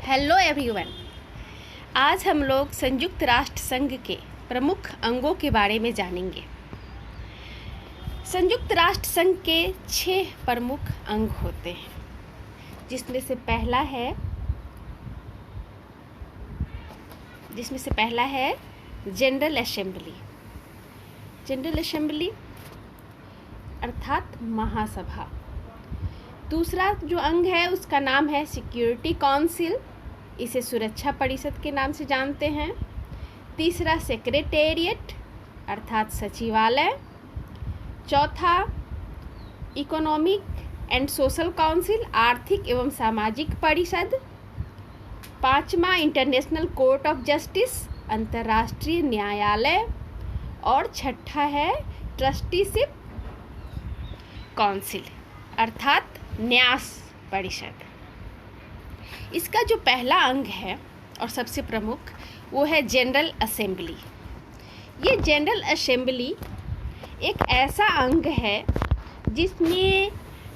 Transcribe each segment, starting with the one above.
Hello everyone. आज हम लोग संयुक्त राष्ट्र संघ के प्रमुख अंगों के बारे में जानेंगे। संयुक्त राष्ट्र संघ के 6 प्रमुख अंग होते हैं, जिसमें से पहला है जनरल असेंबली। जनरल असेंबली अर्थात महासभा। दूसरा जो अंग है उसका नाम है सिक्योरिटी काउंसिल, इसे सुरक्षा परिषद के नाम से जानते हैं। तीसरा सेक्रेटेरिएट अर्थात सचिवालय। चौथा इकोनॉमिक एंड सोशल काउंसिल, आर्थिक एवं सामाजिक परिषद। पांचवा इंटरनेशनल कोर्ट ऑफ जस्टिस, अंतर्राष्ट्रीय न्यायालय। और छठा है ट्रस्टीशिप काउंसिल अर्थात न्यास परिषद। इसका जो पहला अंग है और सबसे प्रमुख वो है जनरल असेंबली। ये जनरल असेंबली एक ऐसा अंग है जिसमें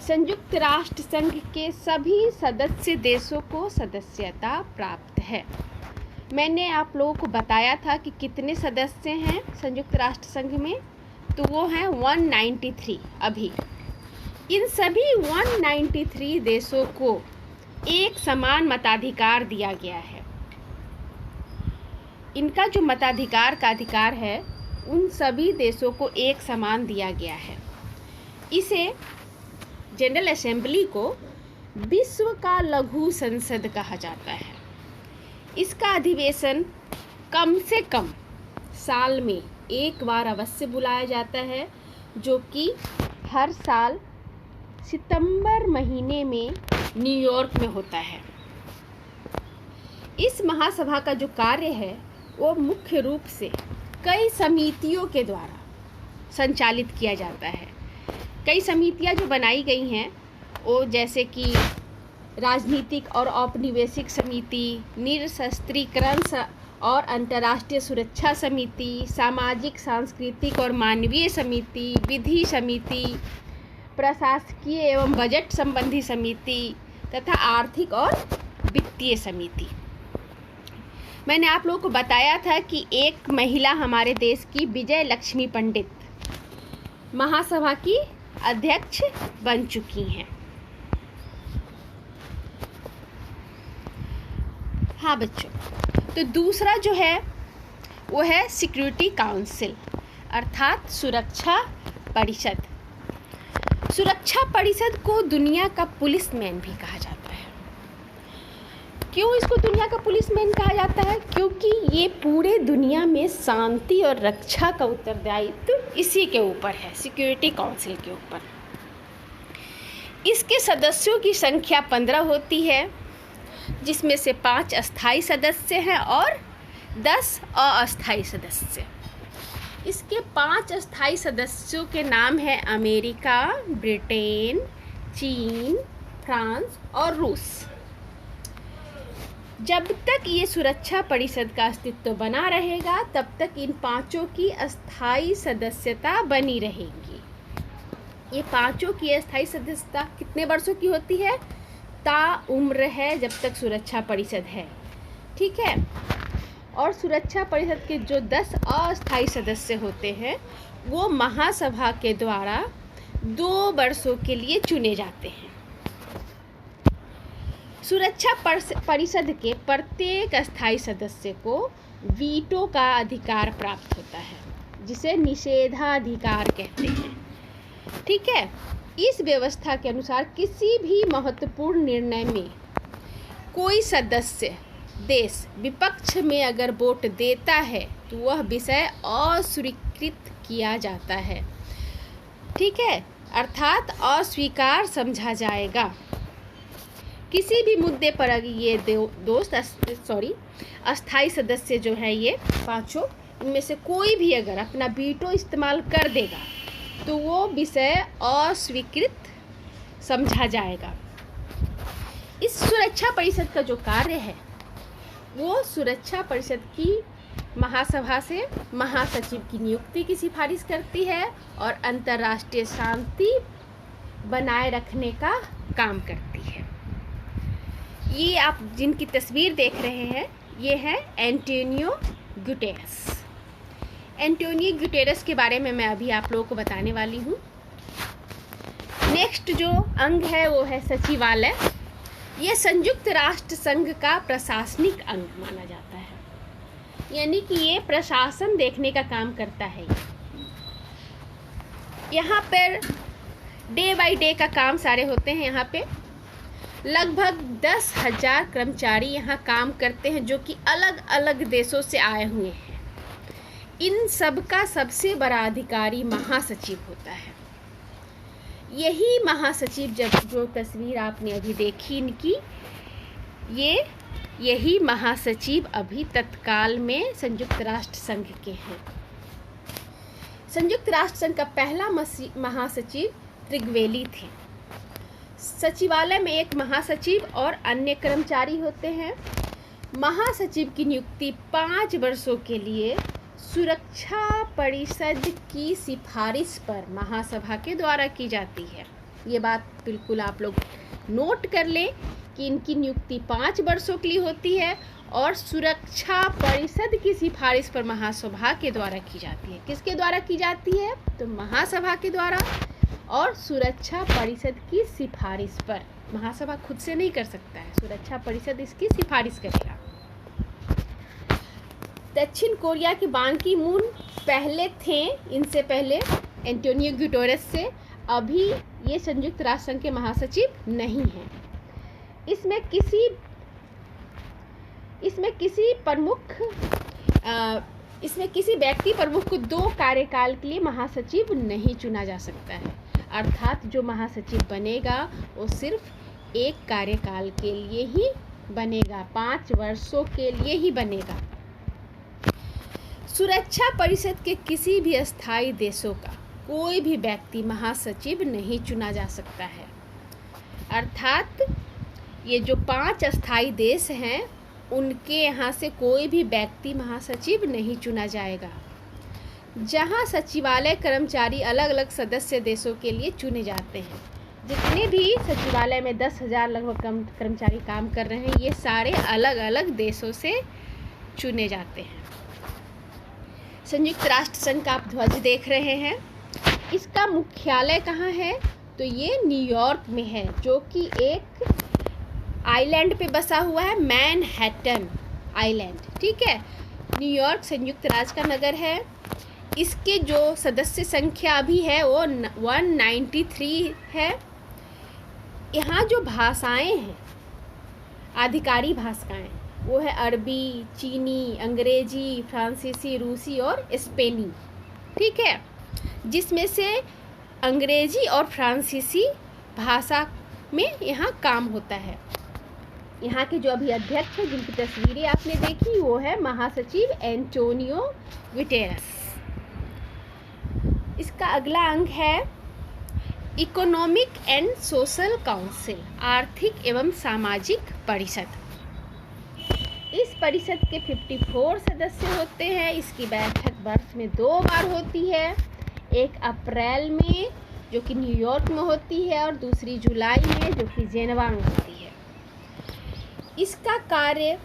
संयुक्त राष्ट्र संघ के सभी सदस्य देशों को सदस्यता प्राप्त है। मैंने आप लोगों को बताया था कि कितने सदस्य हैं संयुक्त राष्ट्र संघ में, तो वो हैं 193। अभी इन सभी 193 देशों को एक समान मताधिकार दिया गया है। इनका जो मताधिकार का अधिकार है उन सभी देशों को एक समान दिया गया है। इसे जनरल असेंबली को विश्व का लघु संसद कहा जाता है। इसका अधिवेशन कम से कम साल में एक बार अवश्य बुलाया जाता है, जो कि हर साल सितंबर महीने में न्यूयॉर्क में होता है। इस महासभा का जो कार्य है वो मुख्य रूप से कई समितियों के द्वारा संचालित किया जाता है। कई समितियां जो बनाई गई हैं वो जैसे कि राजनीतिक और औपनिवेशिक समिति, निरशस्त्रीकरण और अंतर्राष्ट्रीय सुरक्षा समिति, सामाजिक, सांस्कृतिक और मानवीय समिति, विधि समिति, प्रशासकीय एवं बजट संबंधी समिति तथा आर्थिक और वित्तीय समिति। मैंने आप लोगों को बताया था कि एक महिला हमारे देश की विजय लक्ष्मी पंडित महासभा की अध्यक्ष बन चुकी हैं। हाँ बच्चों, तो दूसरा जो है वो है सिक्योरिटी काउंसिल अर्थात सुरक्षा परिषद। सुरक्षा परिषद को दुनिया का पुलिसमैन भी कहा जाता है। क्यों इसको दुनिया का पुलिसमैन कहा जाता है? क्योंकि ये पूरे दुनिया में शांति और रक्षा का उत्तरदायित्व इसी के ऊपर है, सिक्योरिटी काउंसिल के ऊपर। इसके सदस्यों की संख्या 15 होती है, जिसमें से 5 अस्थायी सदस्य हैं और 10 अस्थायी सदस्य। इसके 5 अस्थायी सदस्यों के नाम हैं अमेरिका, ब्रिटेन, चीन, फ्रांस और रूस। जब तक ये सुरक्षा परिषद का अस्तित्व बना रहेगा तब तक इन 5 की अस्थायी सदस्यता बनी रहेगी। ये 5 की अस्थायी सदस्यता कितने वर्षों की होती है? ताउम्र है, जब तक सुरक्षा परिषद है। ठीक है। और सुरक्षा परिषद के जो 10 अस्थायी सदस्य होते हैं वो महासभा के द्वारा 2 वर्षों के लिए चुने जाते हैं। सुरक्षा परिषद के प्रत्येक अस्थायी सदस्य को वीटो का अधिकार प्राप्त होता है, जिसे निषेधाधिकार कहते हैं। ठीक है। इस व्यवस्था के अनुसार किसी भी महत्वपूर्ण निर्णय में कोई सदस्य देश विपक्ष में अगर वोट देता है तो वह विषय अस्वीकृत किया जाता है। ठीक है, अर्थात अस्वीकार समझा जाएगा। किसी भी मुद्दे पर अगर ये अस्थायी सदस्य जो है ये 5 इनमें से कोई भी अगर अपना वीटो इस्तेमाल कर देगा तो वो विषय अस्वीकृत समझा जाएगा। इस सुरक्षा परिषद का जो कार्य है वो सुरक्षा परिषद की महासभा से महासचिव की नियुक्ति की सिफारिश करती है और अंतर्राष्ट्रीय शांति बनाए रखने का काम करती है। ये आप जिनकी तस्वीर देख रहे हैं ये है एंटोनियो गुटेरस। एंटोनियो गुटेरस के बारे में मैं अभी आप लोगों को बताने वाली हूँ। नेक्स्ट जो अंग है वो है सचिवालय। ये संयुक्त राष्ट्र संघ का प्रशासनिक अंग माना जाता है, यानी कि ये प्रशासन देखने का काम करता है। यहाँ पर डे बाय डे का काम सारे होते हैं। यहाँ पे लगभग 10,000 कर्मचारी यहाँ काम करते हैं जो कि अलग अलग देशों से आए हुए हैं। इन सब का सबसे बड़ा अधिकारी महासचिव होता है। यही महासचिव, जो तस्वीर आपने अभी देखी इनकी, यही महासचिव अभी तत्काल में संयुक्त राष्ट्र संघ के हैं। संयुक्त राष्ट्र संघ का पहला महासचिव त्रिगवेली थे। सचिवालय में एक महासचिव और अन्य कर्मचारी होते हैं। महासचिव की नियुक्ति 5 वर्षों के लिए सुरक्षा परिषद की सिफारिश पर महासभा के द्वारा की जाती है। ये बात बिल्कुल आप लोग नोट कर लें कि इनकी नियुक्ति 5 वर्षों के लिए होती है और सुरक्षा परिषद की सिफारिश पर महासभा के द्वारा की जाती है। किसके द्वारा की जाती है? तो महासभा के द्वारा और सुरक्षा परिषद की सिफारिश पर। महासभा खुद से नहीं कर सकता है, सुरक्षा परिषद इसकी सिफारिश करेगा। दक्षिण कोरिया के बान की मून पहले थे, इनसे पहले एंटोनियो गुटेरस से। अभी ये संयुक्त राष्ट्र संघ के महासचिव नहीं हैं। इसमें किसी व्यक्ति प्रमुख को 2 कार्यकाल के लिए महासचिव नहीं चुना जा सकता है। अर्थात जो महासचिव बनेगा वो सिर्फ 1 कार्यकाल के लिए ही बनेगा, 5 वर्षों के लिए ही बनेगा। सुरक्षा परिषद के किसी भी अस्थायी देशों का कोई भी व्यक्ति महासचिव नहीं चुना जा सकता है। अर्थात ये जो 5 अस्थायी देश हैं उनके यहाँ से कोई भी व्यक्ति महासचिव नहीं चुना जाएगा। जहाँ सचिवालय कर्मचारी अलग अलग सदस्य देशों के लिए चुने जाते हैं। जितने भी सचिवालय में 10,000 लगभग कर्मचारी काम कर रहे हैं, ये सारे अलग अलग देशों से चुने जाते हैं। संयुक्त राष्ट्र संघ का आप ध्वज देख रहे हैं। इसका मुख्यालय कहाँ है? तो ये न्यूयॉर्क में है, जो कि एक आइलैंड पे बसा हुआ है, मैनहट्टन आइलैंड। ठीक है, न्यूयॉर्क संयुक्त राज्य का नगर है। इसके जो सदस्य संख्या अभी है वो 193 है। यहाँ जो भाषाएं हैं, आधिकारिक भाषाएं, वो है अरबी, चीनी, अंग्रेजी, फ्रांसीसी, रूसी और स्पेनी। ठीक है, जिसमें से अंग्रेजी और फ्रांसीसी भाषा में यहाँ काम होता है। यहाँ के जो अभी अध्यक्ष हैं, जिनकी तस्वीरें आपने देखी, वो है महासचिव एंटोनियो गुटेरस। इसका अगला अंग है इकोनॉमिक एंड सोशल काउंसिल, आर्थिक एवं सामाजिक परिषद। इस परिषद के 54 सदस्य होते हैं। इसकी बैठक वर्ष में 2 बार होती है, एक अप्रैल में जो कि न्यूयॉर्क में होती है और दूसरी जुलाई में जो कि जेनेवा में होती है। इसका कार्य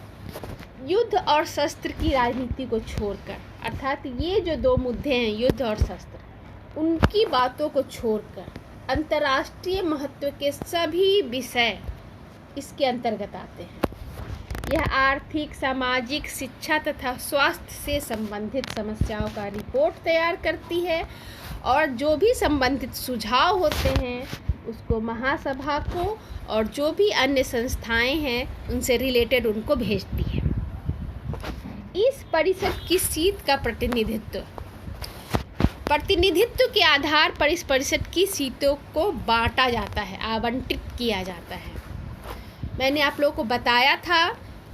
युद्ध और शस्त्र की राजनीति को छोड़कर, अर्थात ये जो 2 मुद्दे हैं युद्ध और शस्त्र, उनकी बातों को छोड़कर अंतर्राष्ट्रीय महत्व के सभी विषय इसके अंतर्गत आते हैं। यह आर्थिक, सामाजिक, शिक्षा तथा स्वास्थ्य से संबंधित समस्याओं का रिपोर्ट तैयार करती है और जो भी संबंधित सुझाव होते हैं उसको महासभा को और जो भी अन्य संस्थाएं हैं उनसे रिलेटेड उनको भेजती है। इस परिषद की सीट का प्रतिनिधित्व के आधार पर इस परिषद की सीटों को बांटा जाता है, आवंटित किया जाता है। मैंने आप लोगों को बताया था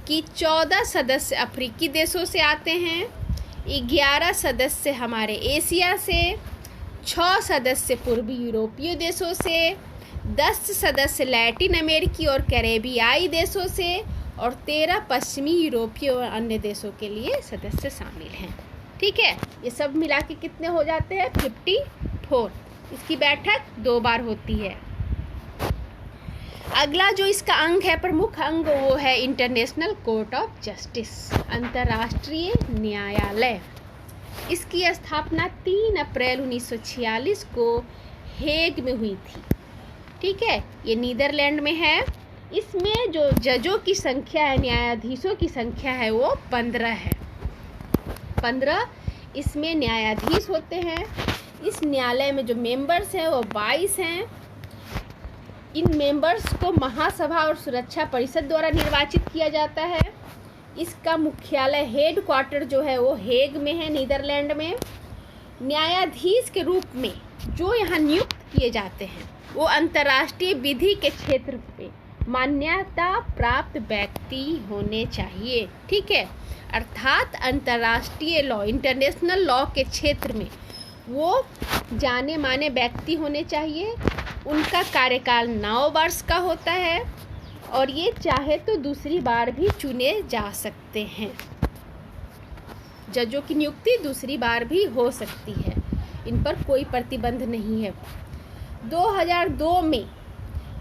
कि 14 सदस्य अफ्रीकी देशों से आते हैं, 11 सदस्य हमारे एशिया से, 6 सदस्य पूर्वी यूरोपीय देशों से, 10 सदस्य लैटिन अमेरिकी और कैरेबियाई देशों से और 13 पश्चिमी यूरोपीय और अन्य देशों के लिए सदस्य शामिल हैं। ठीक है, ये सब मिला के कितने हो जाते हैं? 54। इसकी बैठक 2 बार होती है। अगला जो इसका अंग है, प्रमुख अंग, वो है इंटरनेशनल कोर्ट ऑफ जस्टिस, अंतर्राष्ट्रीय न्यायालय। इसकी स्थापना 3 अप्रैल 1946 को हेग में हुई थी। ठीक है, ये नीदरलैंड में है। इसमें जो जजों की संख्या है, न्यायाधीशों की संख्या है, वो 15 है। 15 इसमें न्यायाधीश होते हैं। इस न्यायालय में जो मेंबर्स हैं वो 22 हैं। इन मेंबर्स को महासभा और सुरक्षा परिषद द्वारा निर्वाचित किया जाता है। इसका मुख्यालय, हेड क्वार्टर जो है वो हेग में है, नीदरलैंड में। न्यायाधीश के रूप में जो यहाँ नियुक्त किए जाते हैं वो अंतर्राष्ट्रीय विधि के क्षेत्र पे मान्यता प्राप्त व्यक्ति होने चाहिए। ठीक है, अर्थात अंतर्राष्ट्रीय लॉ, इंटरनेशनल लॉ के क्षेत्र में वो जाने माने व्यक्ति होने चाहिए। उनका कार्यकाल 9 वर्ष का होता है और ये चाहे तो दूसरी बार भी चुने जा सकते हैं। जजों की नियुक्ति दूसरी बार भी हो सकती है, इन पर कोई प्रतिबंध नहीं है। 2002 में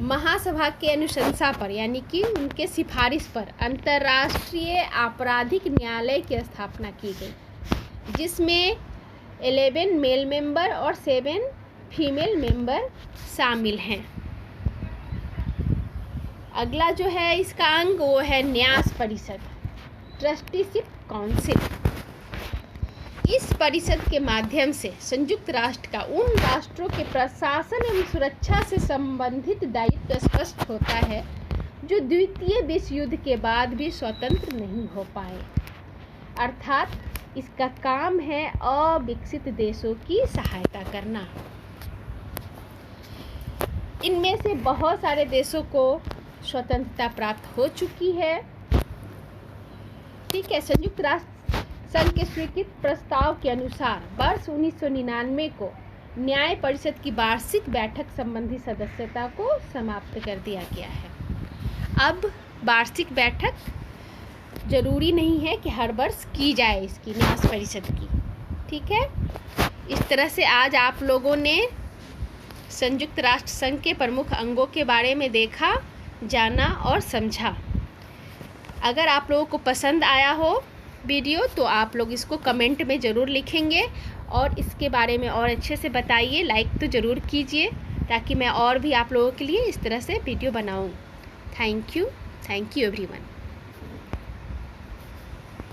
महासभा के अनुशंसा पर, यानी कि उनके सिफारिश पर, अंतर्राष्ट्रीय आपराधिक न्यायालय की स्थापना की गई, जिसमें 11 मेल मेंबर और 7 फीमेल मेंबर शामिल हैं। अगला जो है इसका अंग, वो है न्यास परिषद, ट्रस्टीशिप काउंसिल। इस परिषद के माध्यम से संयुक्त राष्ट्र का उन राष्ट्रों के प्रशासन एवं सुरक्षा से संबंधित दायित्व स्पष्ट होता है जो द्वितीय विश्व युद्ध के बाद भी स्वतंत्र नहीं हो पाए। अर्थात इसका काम है अविकसित देशों की सहायता करना। इनमें से बहुत सारे देशों को स्वतंत्रता प्राप्त हो चुकी है। ठीक है, संयुक्त राष्ट्र संघ के स्वीकृत प्रस्ताव के अनुसार वर्ष 1999 को न्याय परिषद की वार्षिक बैठक संबंधी सदस्यता को समाप्त कर दिया गया है। अब वार्षिक बैठक जरूरी नहीं है कि हर वर्ष की जाए इसकी, न्यास परिषद की। ठीक है, इस तरह से आज आप लोगों ने संयुक्त राष्ट्र संघ के प्रमुख अंगों के बारे में देखा, जाना और समझा। अगर आप लोगों को पसंद आया हो वीडियो तो आप लोग इसको कमेंट में ज़रूर लिखेंगे और इसके बारे में और अच्छे से बताइए। लाइक तो ज़रूर कीजिए ताकि मैं और भी आप लोगों के लिए इस तरह से वीडियो बनाऊं। Thank you everyone.